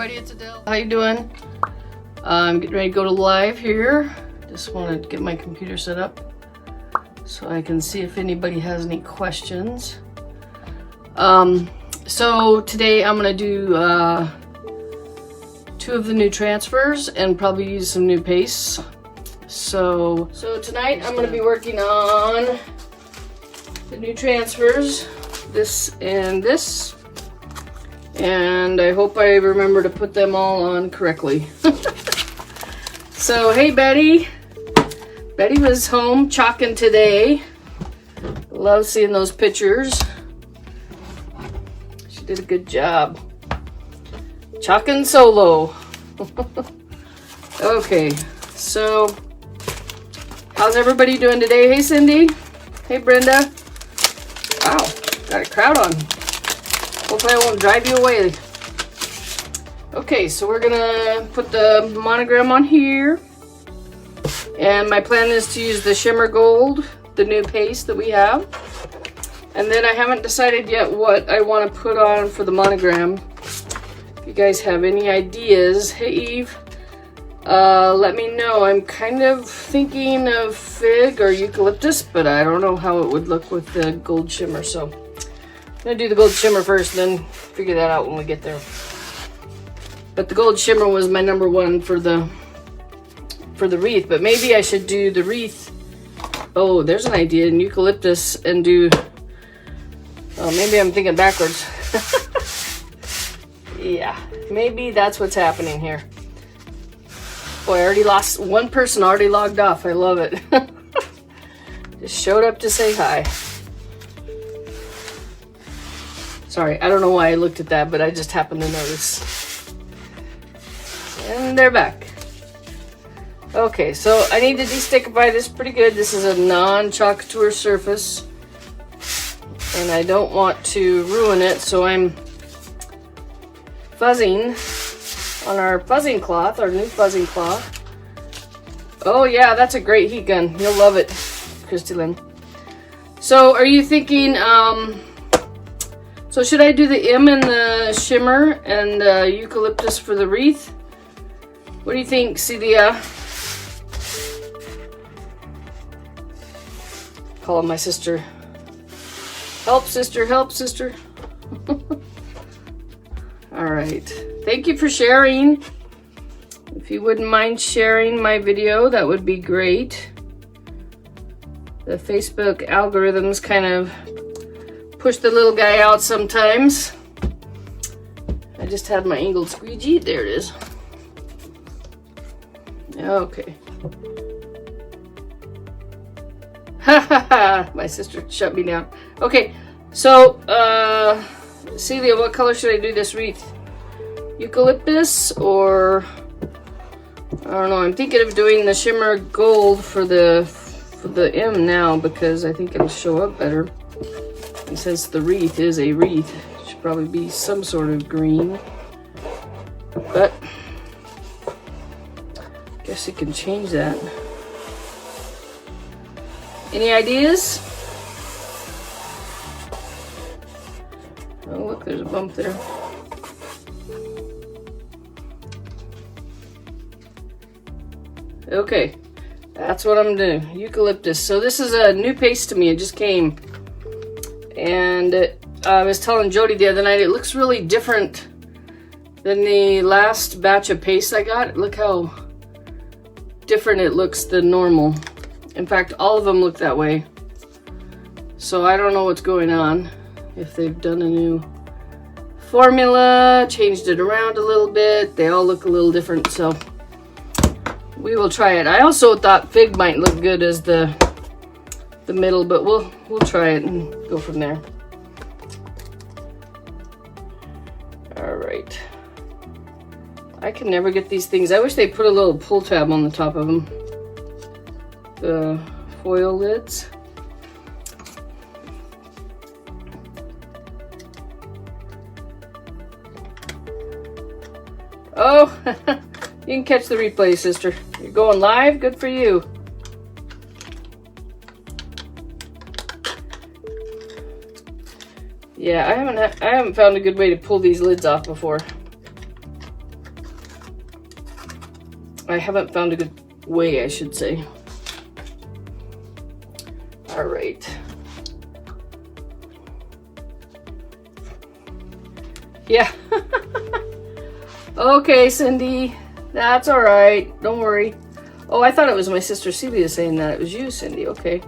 everybody, it's Adele. How you doing? I'm getting ready to go to live here. Just want to get my computer set up so I can see if anybody has any questions. So today I'm going to do 2 of the new transfers and probably use some new pastes. So tonight I'm going to be working on the new transfers, this and this. And I hope I remember to put them all on correctly. So, hey Betty. Betty was home chalking today. Love seeing those pictures. She did a good job. Chalking solo. Okay, so how's everybody doing today? Hey Cindy. Hey Brenda. Wow, got a crowd on. Hopefully I won't drive you away. Okay, so we're gonna put the monogram on here. And my plan is to use the shimmer gold, the new paste that we have. And then I haven't decided yet what I want to put on for the monogram. If you guys have any ideas, hey Eve, let me know. I'm kind of thinking of fig or eucalyptus, but I don't know how it would look with the gold shimmer, so I'm gonna do the gold shimmer first, and then figure that out when we get there. But the gold shimmer was my number 1 for the wreath, but maybe I should do the wreath. Oh, there's an idea in eucalyptus and do, oh, maybe I'm thinking backwards. Yeah, maybe that's what's happening here. Boy, I already lost one person, already logged off. I love it. Just showed up to say hi. Sorry, I don't know why I looked at that, but I just happened to notice. And they're back. Okay, so I need to destickify this pretty good. This is a non-Chalk Couture surface, and I don't want to ruin it, so I'm fuzzing on our fuzzing cloth, our new fuzzing cloth. Oh yeah, that's a great heat gun. You'll love it, Christy Lynn. So are you thinking, so should I do the M in the shimmer and eucalyptus for the wreath? What do you think, Celia? Calling my sister. Help, sister, help, sister. All right. Thank you for sharing. If you wouldn't mind sharing my video, that would be great. The Facebook algorithms kind of push the little guy out sometimes. I just had my angled squeegee. There it is. Okay. Ha ha ha! My sister shut me down. Okay, so Celia, what color should I do this wreath? Eucalyptus or I don't know. I'm thinking of doing the shimmer gold for the M now because I think it'll show up better. And since the wreath is a wreath, it should probably be some sort of green. But I guess you can change that. Any ideas? Oh, look, there's a bump there. Okay, that's what I'm doing. Eucalyptus. So this is a new paste to me. It just came. And I was telling Jody the other night, it looks really different than the last batch of paste I got. Look how different it looks than normal. In fact, all of them look that way. So I don't know what's going on. If they've done a new formula, changed it around a little bit, they all look a little different, so we will try it. I also thought fig might look good as the middle, but we'll try it and go from there. All right. I can never get these things. I wish they put a little pull tab on the top of them. The foil lids. Oh, you can catch the replay, sister. You're going live? Good for you. Yeah, I haven't found a good way to pull these lids off before. I haven't found a good way, I should say. All right. Yeah. Okay, Cindy. That's all right. Don't worry. Oh, I thought it was my sister Celia saying that. It was you, Cindy. Okay.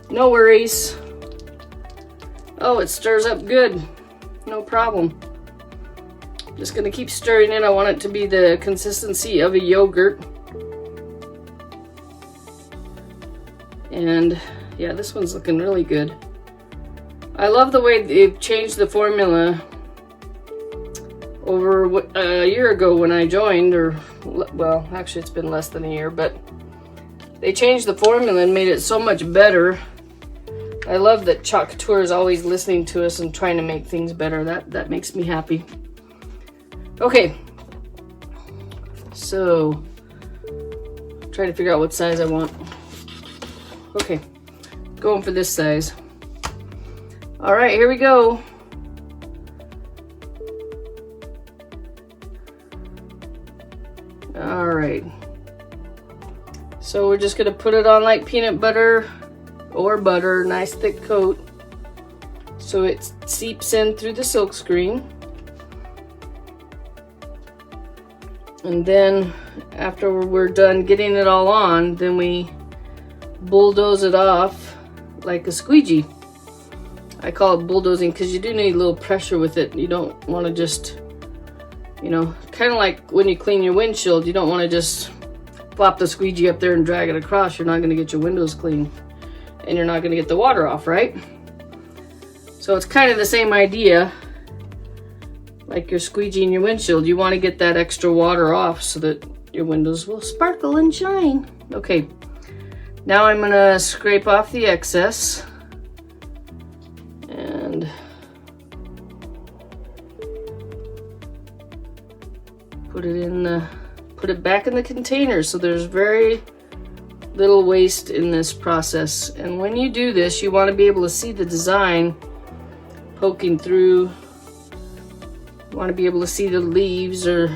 No worries. Oh, it stirs up good. No problem. Just gonna keep stirring it. I want it to be the consistency of a yogurt. And yeah, this one's looking really good. I love the way they've changed the formula over a year ago when I joined, or well, actually it's been less than a year, but they changed the formula and made it so much better. I love that Chalk Couture is always listening to us and trying to make things better. That makes me happy. Okay, so try to figure out what size I want. Okay, going for this size. All right, here we go. All right. So we're just gonna put it on like peanut butter or butter, nice thick coat, so it seeps in through the silk screen. And then after we're done getting it all on, then we bulldoze it off like a squeegee. I call it bulldozing because you do need a little pressure with it. You don't want to just, you know, kind of like when you clean your windshield, you don't want to just flop the squeegee up there and drag it across. You're not going to get your windows clean and you're not going to get the water off, right? So it's kind of the same idea. Like your squeegee in your windshield, you want to get that extra water off so that your windows will sparkle and shine. Okay, now I'm going to scrape off the excess. And put it back in the container, so there's very little waste in this process. And when you do this, you want to be able to see the design poking through. You want to be able to see the leaves or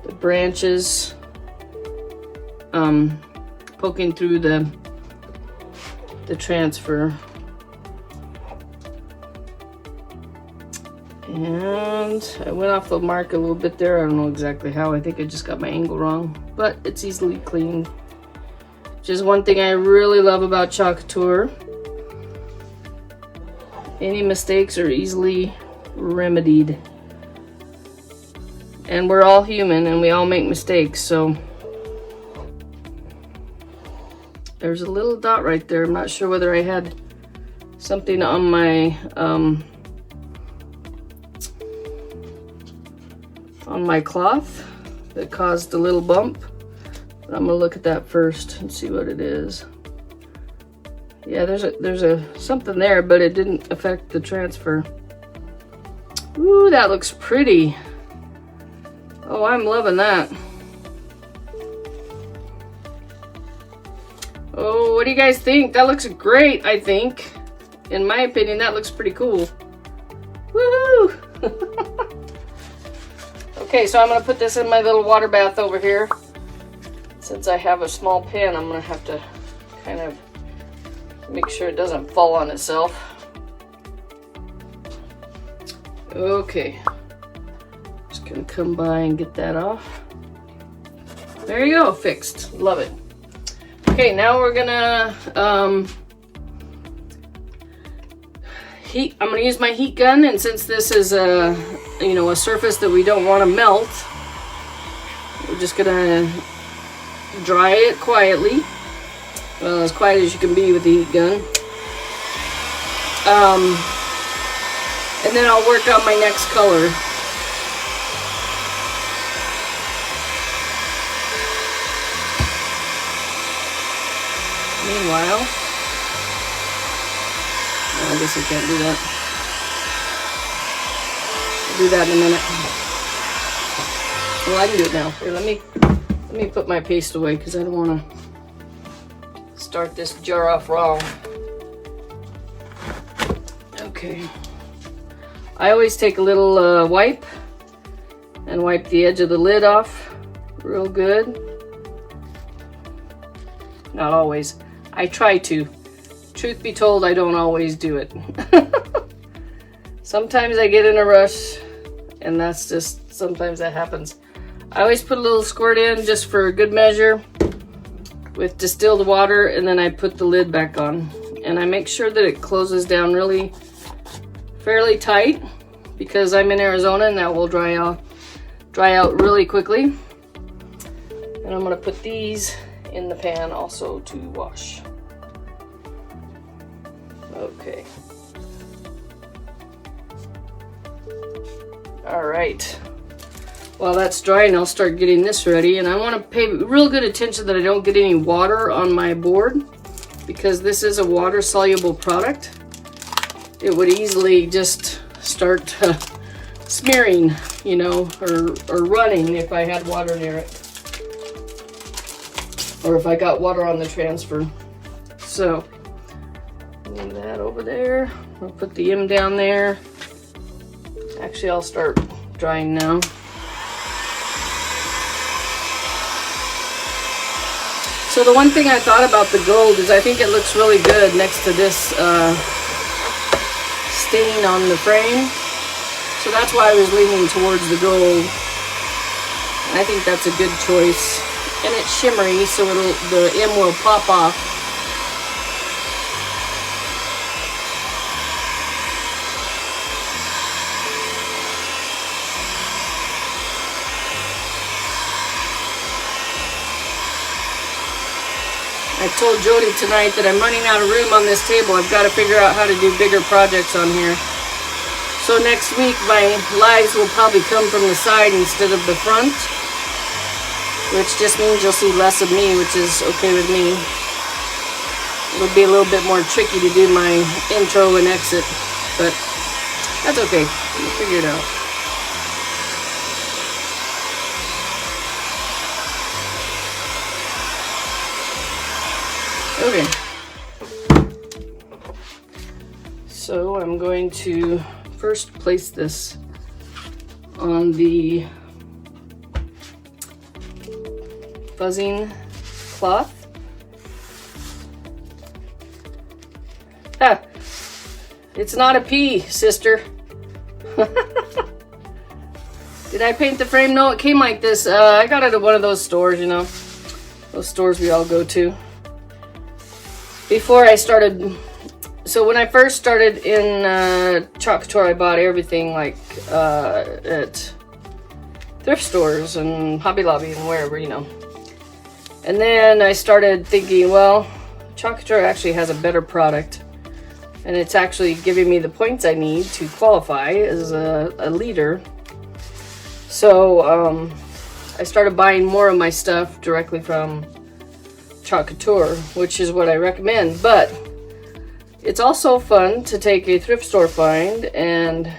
the branches poking through the transfer. And I went off the mark a little bit there. I don't know exactly how. I think I just got my angle wrong, but it's easily cleaned. Which is one thing I really love about Chalk Couture. Any mistakes are easily remedied. And we're all human and we all make mistakes, so there's a little dot right there. I'm not sure whether I had something on my cloth that caused a little bump, but I'm gonna look at that first and see what it is. Yeah, there's a something there, but it didn't affect the transfer. Ooh, that looks pretty. Oh, I'm loving that. Oh, what do you guys think? That looks great, I think. In my opinion, that looks pretty cool. Woohoo! Okay, so I'm gonna put this in my little water bath over here. Since I have a small pan, I'm gonna have to kind of make sure it doesn't fall on itself. Okay, just gonna come by and get that off. There you go, fixed. Love it. Okay, now we're gonna heat. I'm gonna use my heat gun, and since this is a surface that we don't want to melt, we're just gonna dry it quietly. Well, as quiet as you can be with the heat gun. And then I'll work on my next color. Meanwhile, I guess I can't do that. I'll do that in a minute. Well, I can do it now. Here, let me put my paste away because I don't want to start this jar off wrong. Okay. I always take a little wipe and wipe the edge of the lid off real good. Not always. I try to. Truth be told, I don't always do it. Sometimes I get in a rush, and that's just, sometimes that happens. I always put a little squirt in just for good measure with distilled water, and then I put the lid back on. And I make sure that it closes down really fairly tight, because I'm in Arizona and that will dry out really quickly. And I'm gonna put these in the pan also to wash. Okay. All right. While that's drying, I'll start getting this ready. And I want to pay real good attention that I don't get any water on my board, because this is a water-soluble product. It would easily just start smearing, you know, or running if I had water near it. Or if I got water on the transfer. So, move that over there. I'll put the M down there. Actually, I'll start drying now. So the one thing I thought about the gold is I think it looks really good next to this stain on the frame. So that's why I was leaning towards the gold. And I think that's a good choice. And it's shimmery, so the M will pop off. I told Jody tonight that I'm running out of room on this table. I've got to figure out how to do bigger projects on here. So next week my lives will probably come from the side instead of the front, which just means you'll see less of me, which is okay with me. It'll be a little bit more tricky to do my intro and exit, but that's okay. We'll figure it out. Okay, so I'm going to first place this on the fuzzing cloth. Ah, it's not a P, sister. Did I paint the frame? No, it came like this. I got it at one of those stores, you know, those stores we all go to. Before I started, so when I first started in Chalk Couture, I bought everything like at thrift stores and Hobby Lobby and wherever, you know. And then I started thinking, well, Chalk Couture actually has a better product, and it's actually giving me the points I need to qualify as a leader. So I started buying more of my stuff directly from Chalk Couture, which is what I recommend. But it's also fun to take a thrift store find and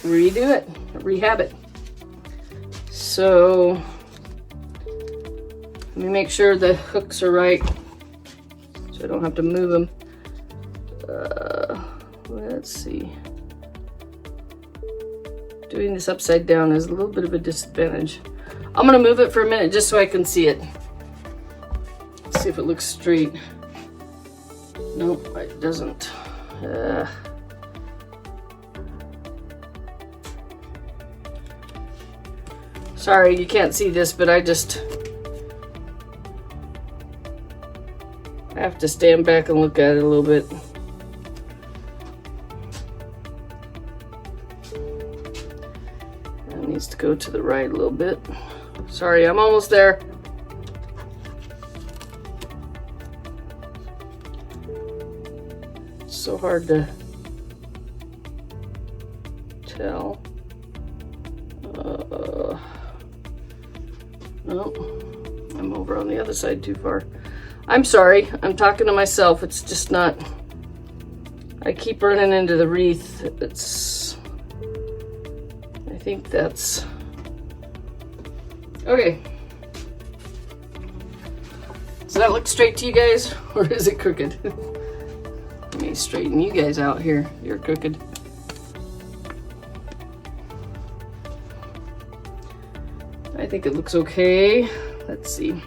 redo it, rehab it. So let me make sure the hooks are right so I don't have to move them. Let's see. Doing this upside down is a little bit of a disadvantage. I'm gonna move it for a minute just so I can see it. See if it looks straight. Nope, it doesn't. Sorry, you can't see this, but I have to stand back and look at it a little bit. It needs to go to the right a little bit. Sorry, I'm almost there. So hard to tell. Nope, I'm over on the other side too far. I'm sorry, I'm talking to myself. It's just not, I keep running into the wreath. I think that's, okay. Does that look straight to you guys, or is it crooked? Let me straighten you guys out here. You're crooked. I think it looks okay. Let's see.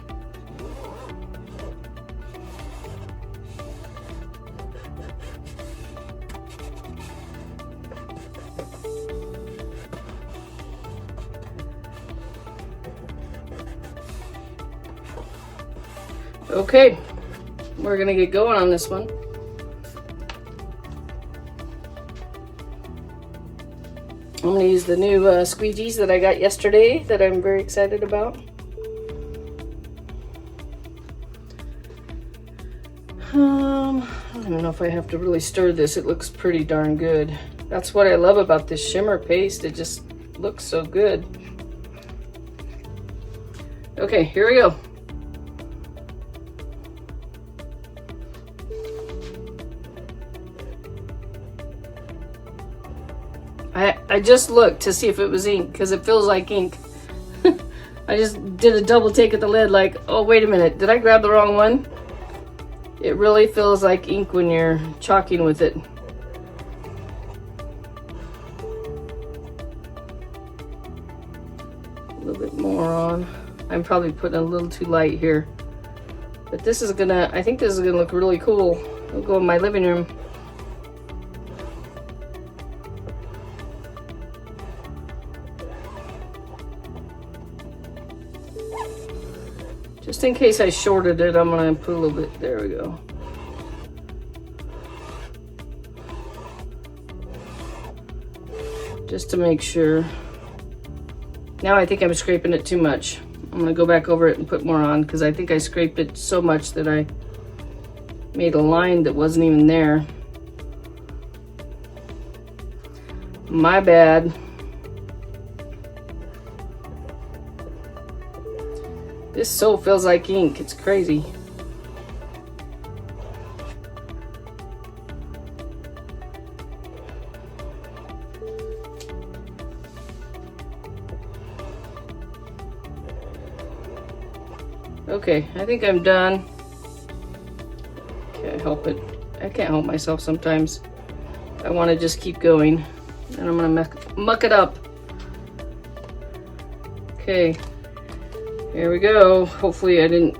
Okay, we're gonna get going on this one. I'm gonna use the new squeegees that I got yesterday that I'm very excited about. I don't know if I have to really stir this. It looks pretty darn good. That's what I love about this shimmer paste. It just looks so good. Okay, here we go. I just looked to see if it was ink because it feels like ink. I just did a double take at the lid like, oh, wait a minute. Did I grab the wrong one? It really feels like ink when you're chalking with it. A little bit more on. I'm probably putting a little too light here. But this is gonna, I think this is gonna look really cool. It'll go in my living room. Just in case I shorted it, I'm gonna put a little bit, there we go. Just to make sure. Now I think I'm scraping it too much. I'm gonna go back over it and put more on because I think I scraped it so much that I made a line that wasn't even there. My bad. This so feels like ink, it's crazy. Okay, I think I'm done. Can't help it. I can't help myself sometimes. I want to just keep going. And I'm gonna muck it up. Okay. Here we go. Hopefully I didn't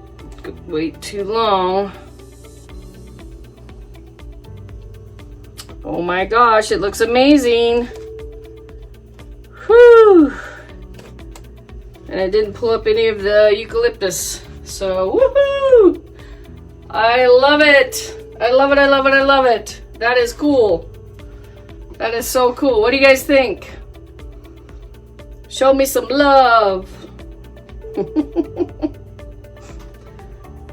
wait too long. Oh my gosh, it looks amazing. Whew. And I didn't pull up any of the eucalyptus. So, woohoo! I love it. I love it, I love it, I love it. That is cool. That is so cool. What do you guys think? Show me some love.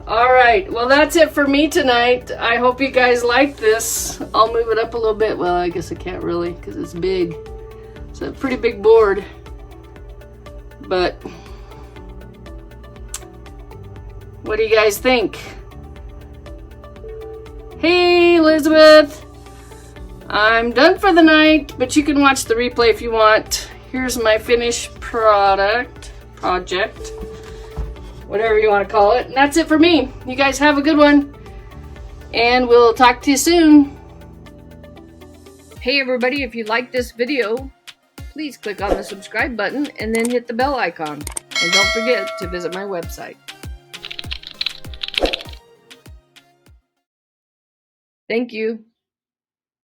All right, well, that's it for me tonight. I hope you guys like this. I'll move it up a little bit. Well, I guess I can't really because it's big. It's a pretty big board. But what do you guys think? Hey, Elizabeth. I'm done for the night, but you can watch the replay if you want. Here's my finished project, whatever you want to call it. And that's it for me. You guys have a good one, and we'll talk to you soon. Hey everybody, if you like this video, please click on the subscribe button and then hit the bell icon. And don't forget to visit my website. Thank you.